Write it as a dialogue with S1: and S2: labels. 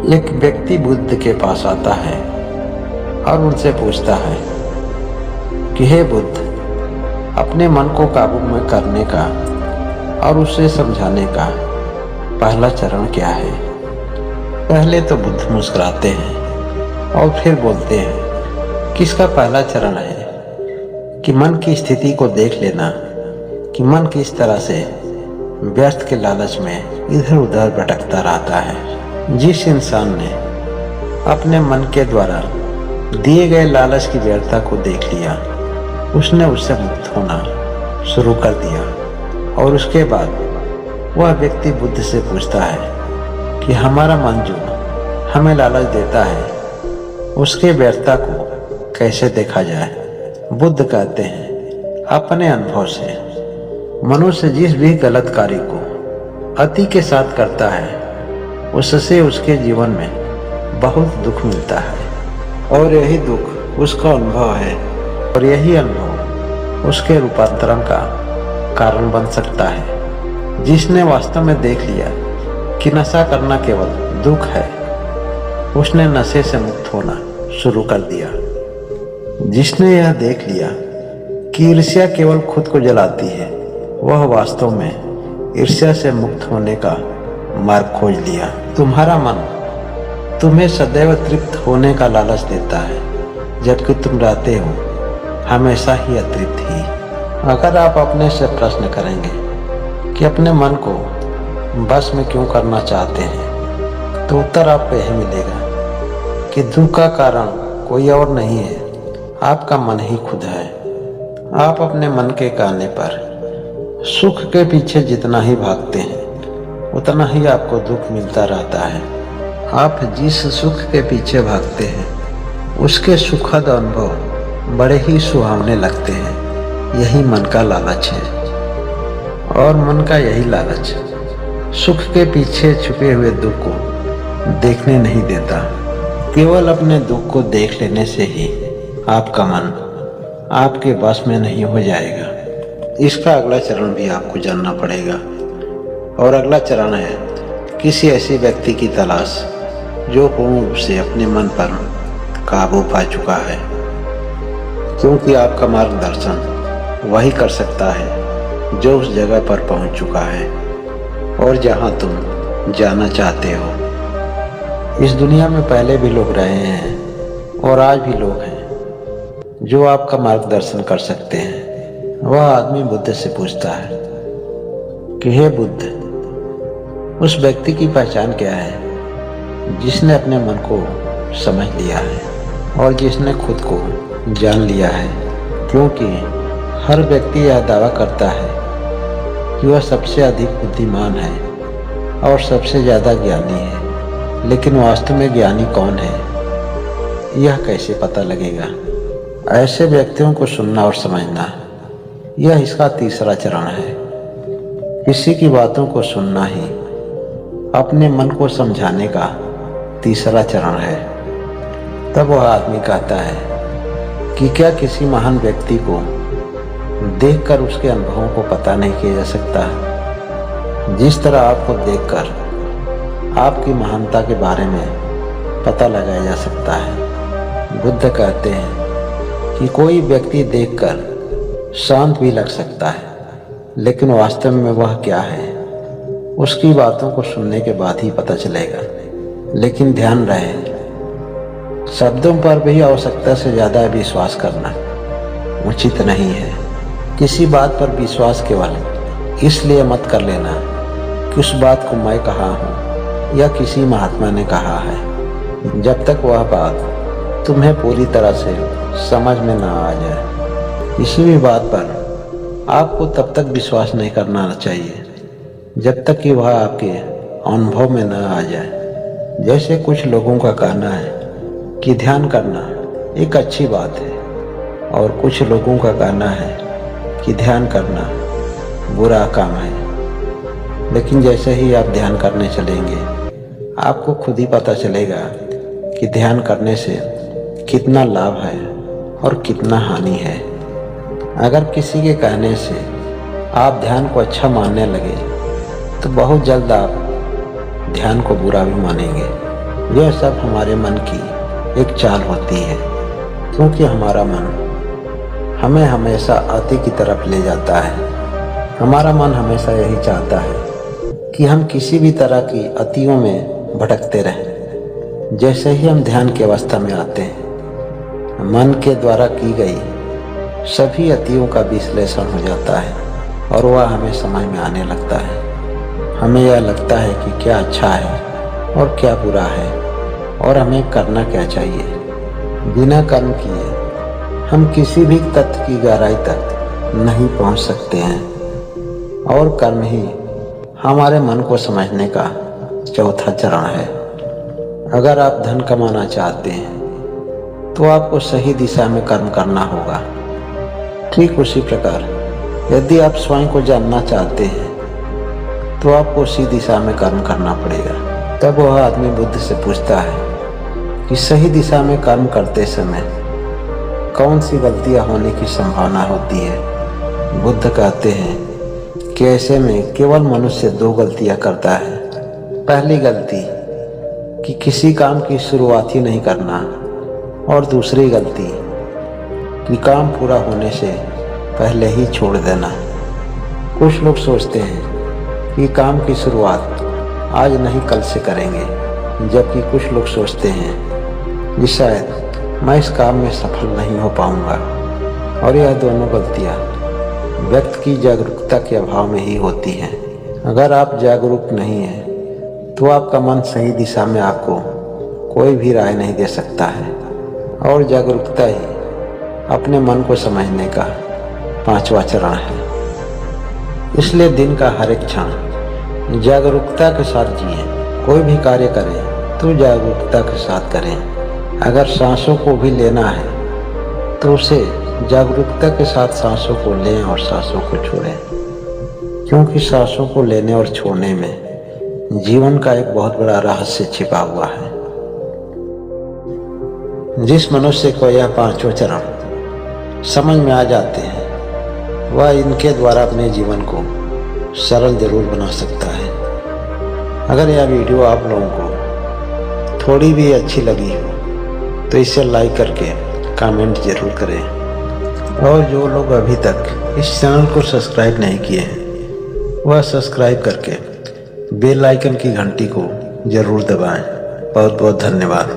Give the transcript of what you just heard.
S1: एक व्यक्ति बुद्ध के पास आता है और उनसे पूछता है कि हे बुद्ध, अपने मन को काबू में करने का और उसे समझाने का पहला चरण क्या है। पहले तो बुद्ध मुस्कुराते हैं और फिर बोलते हैं कि इसका पहला चरण है कि मन की स्थिति को देख लेना कि मन किस तरह से व्यर्थ के लालच में इधर उधर भटकता रहता है। जिस इंसान ने अपने मन के द्वारा दिए गए लालच की व्यर्थता को देख लिया, उसने उससे मुक्त होना शुरू कर दिया और उसके बाद वह व्यक्ति बुद्ध से पूछता है कि हमारा मन जो हमें लालच देता है उसके व्यर्थता को कैसे देखा जाए। बुद्ध कहते हैं अपने अनुभव से मनुष्य जिस भी गलत कार्य को अति के साथ करता है उससे उसके जीवन में बहुत दुख मिलता है और यही दुख उसका अनुभव है और यही अनुभव उसके रूपांतरण का कारण बन सकता है। जिसने वास्तव में देख लिया कि नशा करना केवल दुख है, उसने नशे से मुक्त होना शुरू कर दिया। जिसने यह देख लिया कि ईर्ष्या केवल खुद को जलाती है, वह वास्तव में ईर्ष्या से मुक्त होने का मार्ग खोज लिया। तुम्हारा मन तुम्हें सदैव तृप्त होने का लालच देता है, जबकि तुम रहते हो हमेशा ही अतृप्त ही। अगर आप अपने से प्रश्न करेंगे कि अपने मन को बस में क्यों करना चाहते हैं, तो उत्तर आपको यही मिलेगा कि दुख का कारण कोई और नहीं है, आपका मन ही खुद है। आप अपने मन के कहने पर सुख के पीछे जितना ही भागते हैं उतना ही आपको दुख मिलता रहता है। आप जिस सुख के पीछे भागते हैं उसके सुखद अनुभव बड़े ही सुहावने लगते हैं। यही मन का लालच है और मन का यही लालच सुख के पीछे छुपे हुए दुख को देखने नहीं देता। केवल अपने दुख को देख लेने से ही आपका मन आपके बस में नहीं हो जाएगा। इसका अगला चरण भी आपको जानना पड़ेगा और अगला चरण है किसी ऐसे व्यक्ति की तलाश जो पूर्ण रूप से अपने मन पर काबू पा चुका है, क्योंकि आपका मार्गदर्शन वही कर सकता है जो उस जगह पर पहुंच चुका है और जहां तुम जाना चाहते हो। इस दुनिया में पहले भी लोग रहे हैं और आज भी लोग हैं जो आपका मार्गदर्शन कर सकते हैं। वह आदमी बुद्ध से पूछता है कि हे बुद्ध, उस व्यक्ति की पहचान क्या है जिसने अपने मन को समझ लिया है और जिसने खुद को जान लिया है। क्योंकि हर व्यक्ति यह दावा करता है कि वह सबसे अधिक बुद्धिमान है और सबसे ज़्यादा ज्ञानी है, लेकिन वास्तव में ज्ञानी कौन है यह कैसे पता लगेगा। ऐसे व्यक्तियों को सुनना और समझना, यह इसका तीसरा चरण है। किसी की बातों को सुनना ही अपने मन को समझाने का तीसरा चरण है। तब वह आदमी कहता है कि क्या किसी महान व्यक्ति को देखकर उसके अनुभवों को पता नहीं किया जा सकता, जिस तरह आपको देखकर आपकी महानता के बारे में पता लगाया जा सकता है। बुद्ध कहते हैं कि कोई व्यक्ति देखकर शांत भी लग सकता है, लेकिन वास्तव में वह क्या है उसकी बातों को सुनने के बाद ही पता चलेगा। लेकिन ध्यान रहे, शब्दों पर भी आवश्यकता से ज़्यादा विश्वास करना उचित नहीं है। किसी बात पर विश्वास केवल इसलिए मत कर लेना कि उस बात को मैं कहा हूँ या किसी महात्मा ने कहा है, जब तक वह बात तुम्हें पूरी तरह से समझ में ना आ जाए। किसी भी बात पर आपको तब तक विश्वास नहीं करना चाहिए जब तक कि वह आपके अनुभव में न आ जाए। जैसे कुछ लोगों का कहना है कि ध्यान करना एक अच्छी बात है और कुछ लोगों का कहना है कि ध्यान करना बुरा काम है। लेकिन जैसे ही आप ध्यान करने चलेंगे आपको खुद ही पता चलेगा कि ध्यान करने से कितना लाभ है और कितना हानि है। अगर किसी के कहने से आप ध्यान को अच्छा मानने लगे तो बहुत जल्द आप ध्यान को बुरा भी मानेंगे। यह सब हमारे मन की एक चाल होती है, क्योंकि हमारा मन हमें हमेशा अति की तरफ ले जाता है। हमारा मन हमेशा यही चाहता है कि हम किसी भी तरह की अतियों में भटकते रहें। जैसे ही हम ध्यान की अवस्था में आते हैं, मन के द्वारा की गई सभी अतियों का विश्लेषण हो जाता है और वह हमें समझ में आने लगता है। हमें यह लगता है कि क्या अच्छा है और क्या बुरा है और हमें करना क्या चाहिए। बिना कर्म किए हम किसी भी तथ्य की गहराई तक नहीं पहुंच सकते हैं, और कर्म ही हमारे मन को समझने का चौथा चरण है। अगर आप धन कमाना चाहते हैं तो आपको सही दिशा में कर्म करना होगा। ठीक उसी प्रकार यदि आप स्वयं को जानना चाहते हैं तो आपको उसी दिशा में कर्म करना पड़ेगा। तब वह आदमी बुद्ध से पूछता है कि सही दिशा में कर्म करते समय कौन सी गलतियां होने की संभावना होती है। बुद्ध कहते हैं कि ऐसे में केवल मनुष्य दो गलतियां करता है। पहली गलती कि किसी काम की शुरुआत ही नहीं करना, और दूसरी गलती कि काम पूरा होने से पहले ही छोड़ देना। कुछ लोग सोचते हैं कि काम की शुरुआत आज नहीं कल से करेंगे, जबकि कुछ लोग सोचते हैं कि शायद मैं इस काम में सफल नहीं हो पाऊंगा। और यह दोनों गलतियां व्यक्ति की जागरूकता के अभाव में ही होती हैं। अगर आप जागरूक नहीं हैं तो आपका मन सही दिशा में आपको कोई भी राय नहीं दे सकता है, और जागरूकता ही अपने मन को समझने का पांचवा चरण है। इसलिए दिन का हर एक क्षण जागरूकता के साथ जिए। कोई भी कार्य करें तो जागरूकता के साथ करें। अगर सांसों को भी लेना है तो उसे जागरूकता के साथ सांसों को लें और सांसों को छोड़ें, क्योंकि सांसों को लेने और छोड़ने में जीवन का एक बहुत बड़ा रहस्य छिपा हुआ है। जिस मनुष्य को यह पांचों चरण समझ में आ जाते हैं, वह इनके द्वारा अपने जीवन को सरल जरूर बना सकता है। अगर यह वीडियो आप लोगों को थोड़ी भी अच्छी लगी हो तो इसे लाइक करके कमेंट जरूर करें, और जो लोग अभी तक इस चैनल को सब्सक्राइब नहीं किए हैं वह सब्सक्राइब करके बेल आइकन की घंटी को जरूर दबाएं। बहुत बहुत धन्यवाद।